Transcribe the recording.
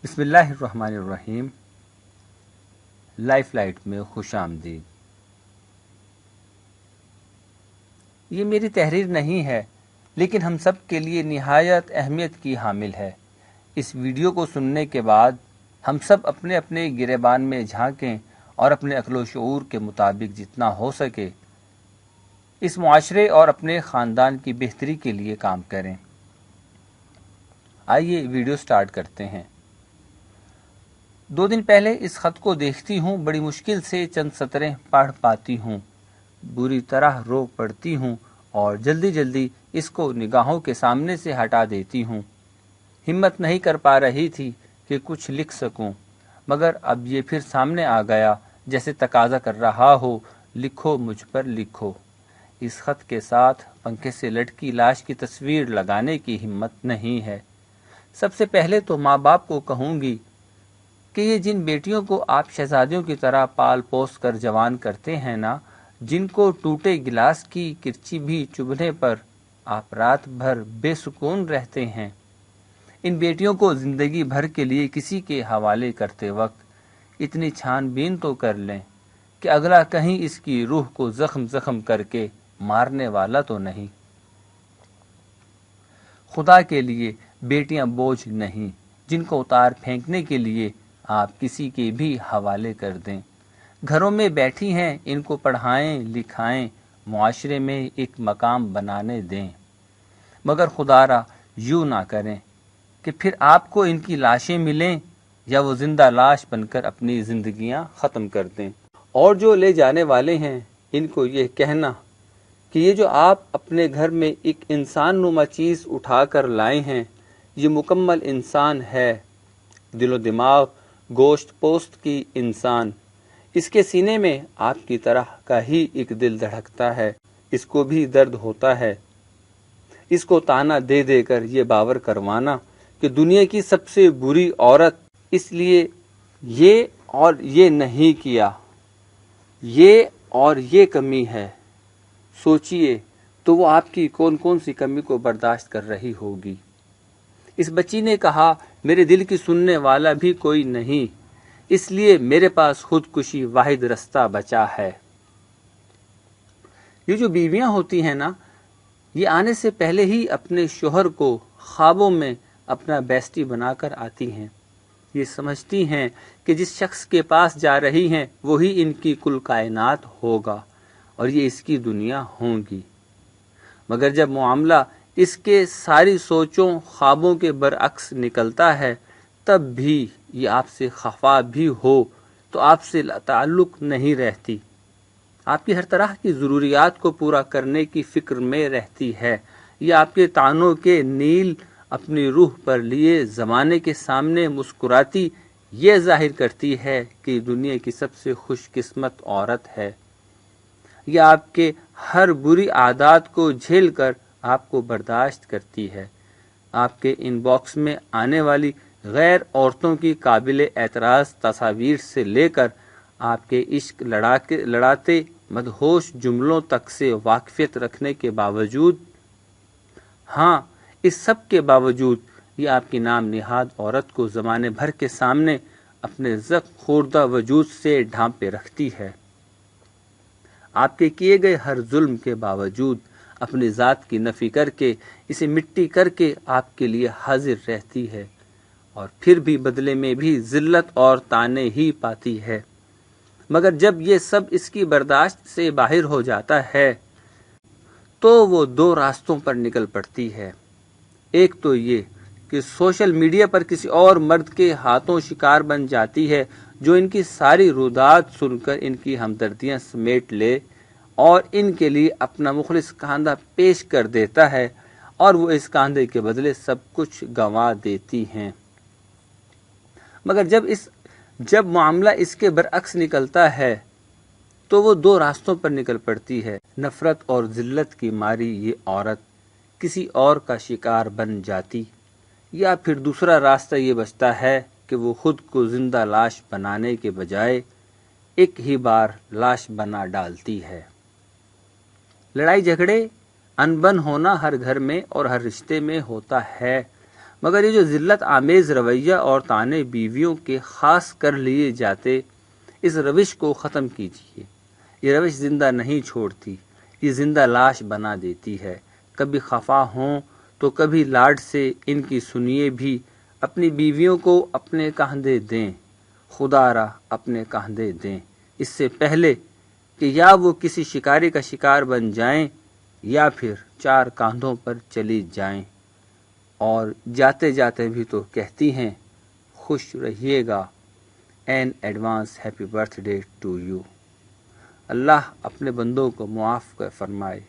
بسم اللہ الرحمن الرحیم۔ لائف لائٹ میں خوش آمدید۔ یہ میری تحریر نہیں ہے، لیکن ہم سب کے لیے نہایت اہمیت کی حامل ہے۔ اس ویڈیو کو سننے کے بعد ہم سب اپنے اپنے گریبان میں جھانکیں اور اپنے عقل و شعور کے مطابق جتنا ہو سکے اس معاشرے اور اپنے خاندان کی بہتری کے لیے کام کریں۔ آئیے ویڈیو سٹارٹ کرتے ہیں۔ 2 دن پہلے اس خط کو دیکھتی ہوں، بڑی مشکل سے چند سطریں پڑھ پاتی ہوں، بری طرح رو پڑتی ہوں اور جلدی جلدی اس کو نگاہوں کے سامنے سے ہٹا دیتی ہوں۔ ہمت نہیں کر پا رہی تھی کہ کچھ لکھ سکوں، مگر اب یہ پھر سامنے آ گیا، جیسے تقاضا کر رہا ہو، لکھو مجھ پر لکھو۔ اس خط کے ساتھ پنکھے سے لٹکی لاش کی تصویر لگانے کی ہمت نہیں ہے۔ سب سے پہلے تو ماں باپ کو کہوں گی کہ یہ جن بیٹیوں کو آپ شہزادیوں کی طرح پال پوس کر جوان کرتے ہیں نا، جن کو ٹوٹے گلاس کی کرچی بھی چبھنے پر آپ رات بھر بے سکون رہتے ہیں، ان بیٹیوں کو زندگی بھر کے لیے کسی کے حوالے کرتے وقت اتنی چھان بین تو کر لیں کہ اگلا کہیں اس کی روح کو زخم زخم کر کے مارنے والا تو نہیں۔ خدا کے لیے بیٹیاں بوجھ نہیں جن کو اتار پھینکنے کے لیے آپ کسی کے بھی حوالے کر دیں۔ گھروں میں بیٹھی ہیں، ان کو پڑھائیں لکھائیں، معاشرے میں ایک مقام بنانے دیں، مگر خدا را یوں نہ کریں کہ پھر آپ کو ان کی لاشیں ملیں یا وہ زندہ لاش بن کر اپنی زندگیاں ختم کر دیں۔ اور جو لے جانے والے ہیں ان کو یہ کہنا کہ یہ جو آپ اپنے گھر میں ایک انسان نما چیز اٹھا کر لائے ہیں، یہ مکمل انسان ہے، دل و دماغ گوشت پوست کی انسان، اس کے سینے میں آپ کی طرح کا ہی ایک دل دھڑکتا ہے، اس کو بھی درد ہوتا ہے۔ اس کو تانا دے دے کر یہ باور کروانا کہ دنیا کی سب سے بری عورت اس لیے یہ اور یہ نہیں کیا، یہ اور یہ کمی ہے، سوچئے تو وہ آپ کی کون کون سی کمی کو برداشت کر رہی ہوگی۔ اس بچی نے کہا، میرے دل کی سننے والا بھی کوئی نہیں، اس لیے میرے پاس خودکشی واحد رستہ بچا ہے۔ یہ جو بیویاں ہوتی ہیں نا، یہ آنے سے پہلے ہی اپنے شوہر کو خوابوں میں اپنا بیسٹی بنا کر آتی ہیں۔ یہ سمجھتی ہیں کہ جس شخص کے پاس جا رہی ہیں وہی ان کی کل کائنات ہوگا اور یہ اس کی دنیا ہوں گی، مگر جب معاملہ اس کے ساری سوچوں خوابوں کے برعکس نکلتا ہے، تب بھی یہ آپ سے خفا بھی ہو تو آپ سے تعلق نہیں رہتی، آپ کی ہر طرح کی ضروریات کو پورا کرنے کی فکر میں رہتی ہے، یہ آپ کے طعنوں کے نیل اپنی روح پر لیے زمانے کے سامنے مسکراتی یہ ظاہر کرتی ہے کہ دنیا کی سب سے خوش قسمت عورت ہے۔ یہ آپ کے ہر بری عادات کو جھیل کر آپ کو برداشت کرتی ہے، آپ کے ان باکس میں آنے والی غیر عورتوں کی قابل اعتراض تصاویر سے لے کر آپ کے عشق لڑاتے مدہوش جملوں تک سے واقفیت رکھنے کے باوجود، ہاں اس سب کے باوجود یہ آپ کی نام نہاد عورت کو زمانے بھر کے سامنے اپنے زخم خوردہ وجود سے ڈھانپے رکھتی ہے۔ آپ کے کیے گئے ہر ظلم کے باوجود اپنی ذات کی نفی کر کے اسے مٹی کر کے آپ کے لیے حاضر رہتی ہے، اور پھر بھی بدلے میں بھی ذلت اور طعنے ہی پاتی ہے، مگر جب یہ سب اس کی برداشت سے باہر ہو جاتا ہے تو وہ 2 راستوں پر نکل پڑتی ہے۔ ایک تو یہ کہ سوشل میڈیا پر کسی اور مرد کے ہاتھوں شکار بن جاتی ہے جو ان کی ساری رودات سن کر ان کی ہمدردیاں سمیٹ لے اور ان کے لیے اپنا مخلص کاندھا پیش کر دیتا ہے، اور وہ اس کاندھے کے بدلے سب کچھ گنوا دیتی ہیں، مگر جب معاملہ اس کے برعکس نکلتا ہے تو وہ 2 راستوں پر نکل پڑتی ہے۔ نفرت اور ذلت کی ماری یہ عورت کسی اور کا شکار بن جاتی، یا پھر دوسرا راستہ یہ بچتا ہے کہ وہ خود کو زندہ لاش بنانے کے بجائے ایک ہی بار لاش بنا ڈالتی ہے۔ لڑائی جھگڑے انبن ہونا ہر گھر میں اور ہر رشتے میں ہوتا ہے، مگر یہ جو ذلت آمیز رویہ اور طعنے بیویوں کے خاص کر لیے جاتے، اس روش کو ختم کیجیے۔ یہ روش زندہ نہیں چھوڑتی، یہ زندہ لاش بنا دیتی ہے۔ کبھی خفا ہوں تو کبھی لاڈ سے ان کی سنیے بھی، اپنی بیویوں کو اپنے کاندھے دیں، خدا را اپنے کاندھے دیں، اس سے پہلے کہ یا وہ کسی شکاری کا شکار بن جائیں یا پھر 4 کاندھوں پر چلی جائیں۔ اور جاتے جاتے بھی تو کہتی ہیں، خوش رہیے گا، an advance happy birthday to you. اللہ اپنے بندوں کو معاف فرمائے۔